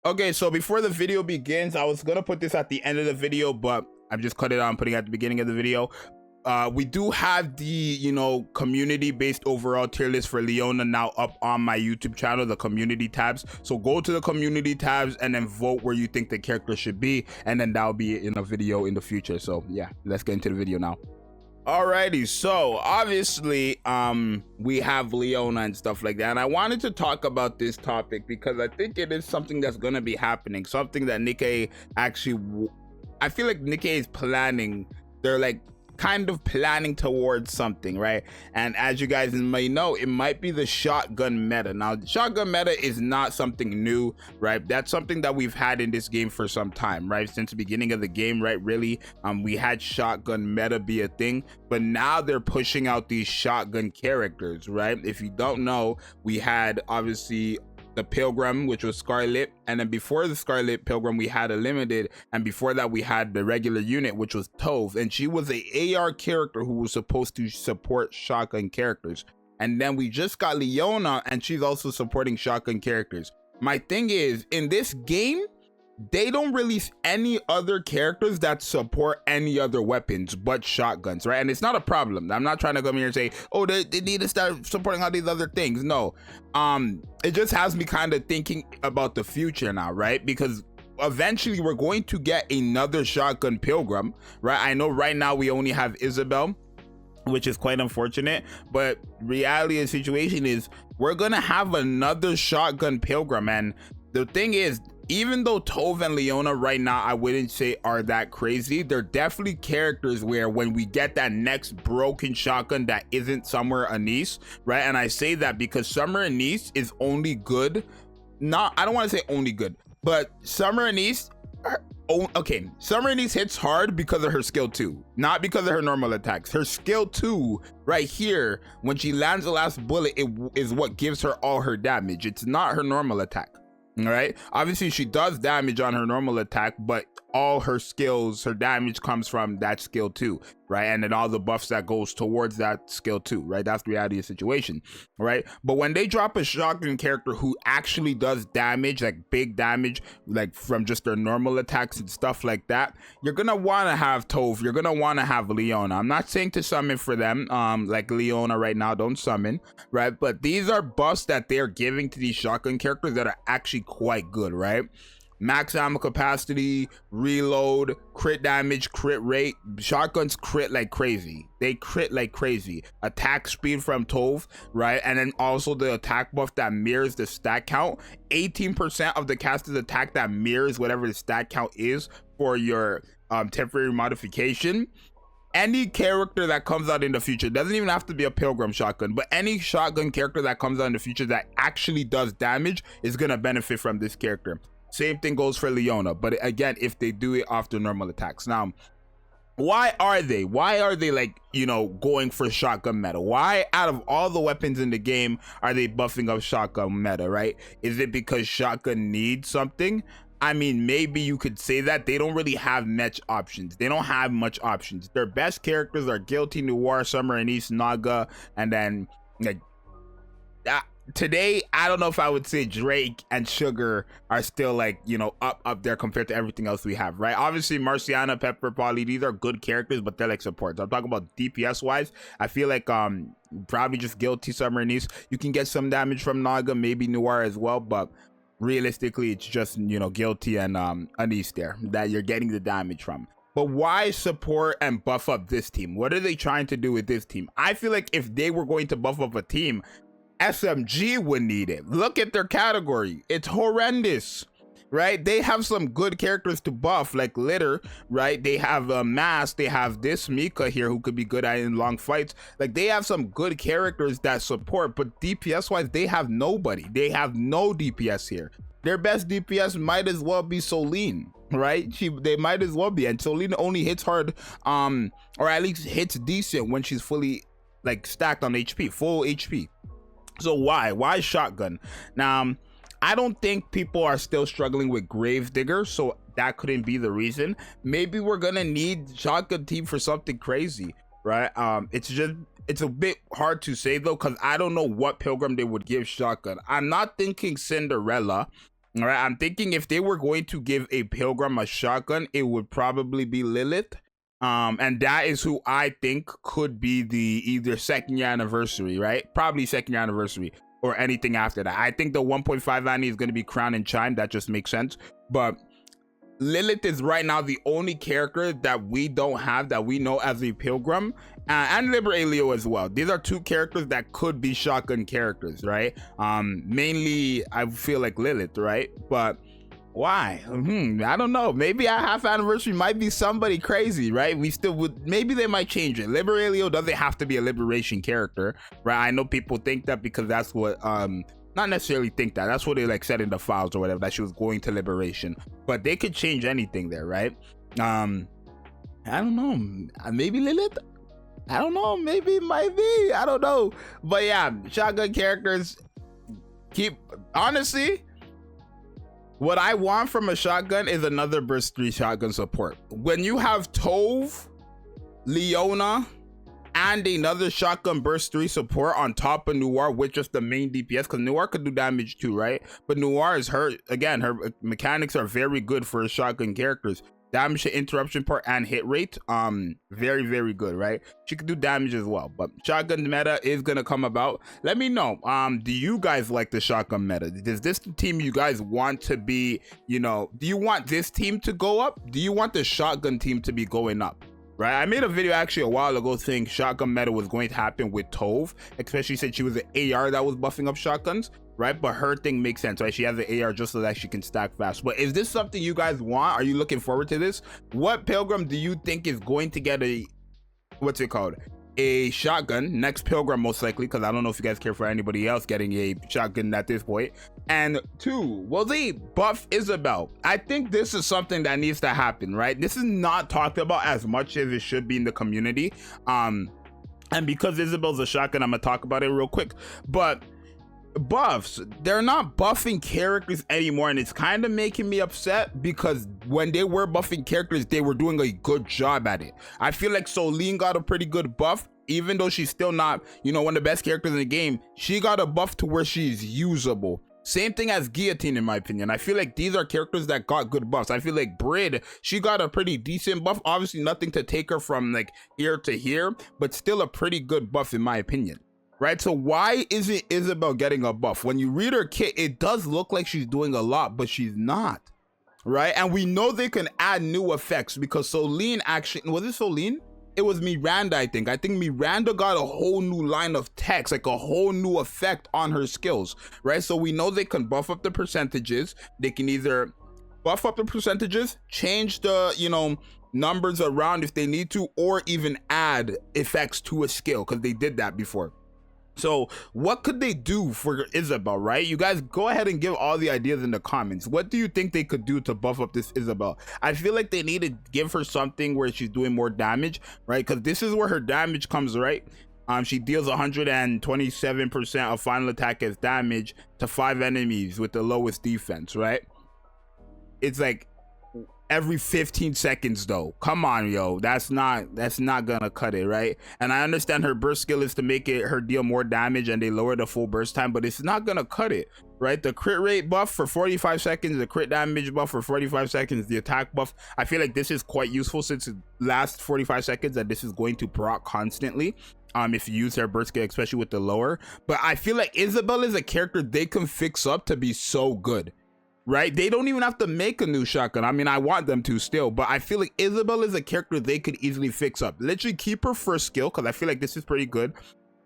Okay, so before the video begins, I was gonna put this at the end of the video, but I've just cut it out and putting it at the beginning of the video. We do have the, community based overall tier list for Leona now up on my YouTube channel, the community tabs. So go to the community tabs and then vote where you think the character should be, and then that'll be in a video in the future. So yeah, let's get into the video now. Alrighty, so obviously we have Leona and stuff like that, and I wanted to talk about this topic because I think it is something that's going to be happening, something that Nikke actually, I feel like Nikke is planning. They're like kind of planning towards something, right? And as you guys may know, it might be the shotgun meta. Now, shotgun meta is not something new, right? That's something that we've had in this game for some time, right? Since the beginning of the game, right? Really, we had shotgun meta be a thing, but now they're pushing out these shotgun characters, right? If you don't know, we had obviously the Pilgrim, which was Scarlet, and then before the Scarlet Pilgrim we had a limited, and before that we had the regular unit, which was Tove, and she was a AR character who was supposed to support shotgun characters. And then we just got Leona, and she's also supporting shotgun characters. My thing is, in this game, they don't release any other characters that support any other weapons but shotguns, right? And it's not a problem. I'm not trying to come here and say, oh, they need to start supporting all these other things. No, it just has me kind of thinking about the future now, right? Because eventually we're going to get another shotgun Pilgrim, right? I know right now we only have Isabel, which is quite unfortunate, but reality of the situation is we're gonna have another shotgun Pilgrim. And the thing is, even though Tove and Leona right now I wouldn't say are that crazy, they're definitely characters where when we get that next broken shotgun that isn't Summer Anise, right? And I say that because Summer Anise is only good, I don't want to say only good, but Summer Anise, Summer Anise hits hard because of her skill 2, not because of her normal attacks. Her skill 2 right here, when she lands the last bullet, it is what gives her all her damage. It's not her normal attack. All right, obviously she does damage on her normal attack, but all her skills, her damage comes from that skill too, right? And then all the buffs that goes towards that skill too, right? That's the reality of the situation, right? But when they drop a shotgun character who actually does damage, like big damage, like from just their normal attacks and stuff like that, you're gonna want to have Tove, you're gonna want to have Leona. I'm not saying to summon for them, like Leona right now, don't summon, right? But these are buffs that they're giving to these shotgun characters that are actually quite good, right? Max ammo capacity, reload, crit damage, crit rate. Shotguns crit like crazy. They crit like crazy. Attack speed from Tove, right? And then also the attack buff that mirrors the stat count. 18% of the caster's attack that mirrors whatever the stat count is for your temporary modification. Any character that comes out in the future, doesn't even have to be a Pilgrim shotgun, but any shotgun character that comes out in the future that actually does damage is gonna benefit from this character. Same thing goes for Leona, but again, if they do it off their normal attacks. Now, why are they like, going for shotgun meta? Why out of all the weapons in the game are they buffing up shotgun meta, right? Is it because shotgun needs something? I mean, maybe you could say that. They don't really have much options. They don't have much options. Their best characters are Guilty, Noir, Summer Anise, Naga, and then like that. Today, I don't know if I would say Drake and Sugar are still like, up there compared to everything else we have, right? Obviously, Marciana, Pepper, Polly, these are good characters, but they're like supports. I'm talking about DPS wise. I feel like probably just Guilty, Summer Anise. You can get some damage from Naga, maybe Noir as well, but realistically, it's just, Guilty and Anise there that you're getting the damage from. But why support and buff up this team? What are they trying to do with this team? I feel like if they were going to buff up a team, SMG would need it. Look at their category. It's horrendous, right? They have some good characters to buff, like Litter, right? They have a Mask. They have this Mika here who could be good at in long fights. Like, they have some good characters that support, but DPS wise, they have nobody. They have no DPS here. Their best DPS might as well be Solene, right? They might as well be, and Solene only hits hard, or at least hits decent when she's fully like stacked on HP, full HP. So why shotgun? Now, I don't think people are still struggling with Gravedigger, so that couldn't be the reason. Maybe we're gonna need shotgun team for something crazy, right? It's a bit hard to say though, because I don't know what Pilgrim they would give shotgun. I'm not thinking Cinderella, All right, I'm thinking if they were going to give a pilgrim a shotgun, it would probably be Lilith. And that is who I think could be the either 2nd year anniversary, right? Probably 2nd year anniversary or anything after that. I think the 1.5 Annie is going to be Crown and Chime. That just makes sense. But Lilith is right now the only character that we don't have that we know as a pilgrim, and Liberator as well. These are 2 characters that could be shotgun characters, right? Mainly I feel like Lilith, right? But why? I don't know. Maybe our half anniversary might be somebody crazy, right? We still would, maybe they might change it. Liberator doesn't have to be a liberation character, right? I know people think that because that's what not necessarily think that, that's what they like said in the files or whatever, that she was going to liberation, but they could change anything there, right? I don't know, maybe Lilith, I don't know, maybe it might be, I don't know. But yeah, shotgun characters, honestly, what I want from a shotgun is another burst 3 shotgun support. When you have Tove, Leona, and another shotgun burst 3 support on top of Noir with just the main DPS, because Noir could do damage too, right? But Noir is her mechanics are very good for shotgun characters. Damage to interruption part and hit rate, very, very good, right? She could do damage as well. But shotgun meta is gonna come about. Let me know, do you guys like the shotgun meta? Is this the team you guys want to be, you know, do you want this team to go up? Do you want the shotgun team to be going up? Right, I made a video actually a while ago saying shotgun meta was going to happen with Tove, especially since she was an AR that was buffing up shotguns, right? But her thing makes sense, right? She has an AR just so that she can stack fast. But is this something you guys want? Are you looking forward to this? What pilgrim do you think is going to get a, what's it called, a shotgun? Next pilgrim most likely, because I don't know if you guys care for anybody else getting a shotgun at this point. And 2, will they buff Isabel? I think this is something that needs to happen, right? This is not talked about as much as it should be in the community, and because Isabel's a shotgun, I'm gonna talk about it real quick. But buffs, they're not buffing characters anymore, and it's kind of making me upset, because when they were buffing characters, they were doing a good job at it. I feel like Solene got a pretty good buff, even though she's still not, you know, one of the best characters in the game. She got a buff to where she's usable. Same thing as Guillotine, in my opinion. I feel like these are characters that got good buffs. I feel like Brid, she got a pretty decent buff. Obviously nothing to take her from like here to here, but still a pretty good buff in my opinion, right? So why isn't Isabel getting a buff? When you read her kit, it does look like she's doing a lot, but she's not, right? And we know they can add new effects, because Solene actually, was it Solene? It was Miranda, I think. Miranda got a whole new line of text, like a whole new effect on her skills, right? So we know they can buff up the percentages. They can either buff up the percentages, change the, you know, numbers around if they need to, or even add effects to a skill, because they did that before. So what could they do for Isabel, right? You guys go ahead and give all the ideas in the comments. What do you think they could do to buff up this Isabel? I feel like they need to give her something where she's doing more damage, right? Because this is where her damage comes, right? She deals 127% of final attack as damage to 5 enemies with the lowest defense, right? It's like every 15 seconds though. Come on, yo, that's not gonna cut it, right? And I understand her burst skill is to make it her deal more damage and they lower the full burst time, but it's not gonna cut it, right? The crit rate buff for 45 seconds, the crit damage buff for 45 seconds, the attack buff, I feel like this is quite useful since it lasts 45 seconds and this is going to proc constantly if you use her burst skill, especially with the lower. But I feel like Isabel is a character they can fix up to be so good, right? They don't even have to make a new shotgun. I mean, I want them to still, but I feel like Isabel is a character they could easily fix up. Literally keep her first skill, because I feel like this is pretty good.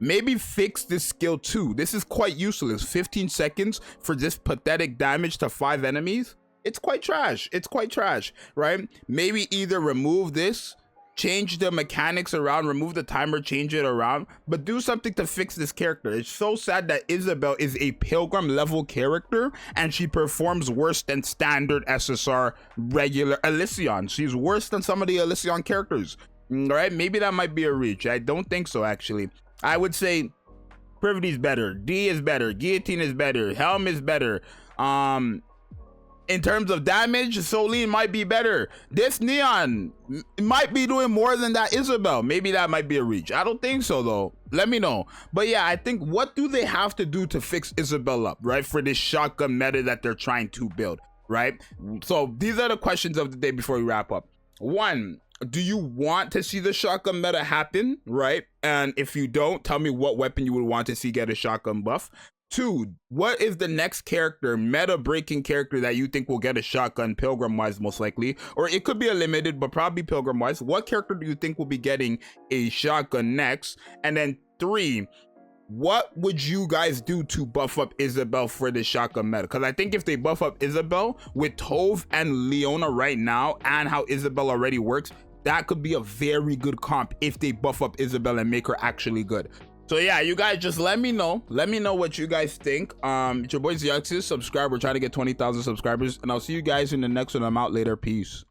Maybe fix this skill too. This is quite useless. 15 seconds for this pathetic damage to 5 enemies. It's quite trash. It's quite trash, right? Maybe either remove this, change the mechanics around, remove the timer, change it around, but do something to fix this character. It's so sad that Isabel is a pilgrim level character and she performs worse than standard SSR regular Elysion. She's worse than some of the Elysion characters, right? Maybe that might be a reach. I don't think so, actually. I would say Privity is better, D is better, Guillotine is better, Helm is better, in terms of damage, Soline might be better. This Neon might be doing more than that Isabel. Maybe that might be a reach. I don't think so though. Let me know. But yeah, I think what do they have to do to fix Isabel up, right? For this shotgun meta that they're trying to build, right? So these are the questions of the day before we wrap up. One, do you want to see the shotgun meta happen, right? And if you don't, tell me what weapon you would want to see get a shotgun buff. Two, what is the next character, meta breaking character that you think will get a shotgun Pilgrim wise most likely? Or it could be a limited, but probably Pilgrim wise. What character do you think will be getting a shotgun next? And then three, what would you guys do to buff up Isabel for the shotgun meta? Because I think if they buff up Isabel with Tove and Leona right now and how Isabel already works, that could be a very good comp if they buff up Isabel and make her actually good. So yeah, you guys just let me know what you guys think. It's your boy Zxous. Subscribe. We're trying to get 20,000 subscribers, and I'll see you guys in the next one. I'm out later. Peace.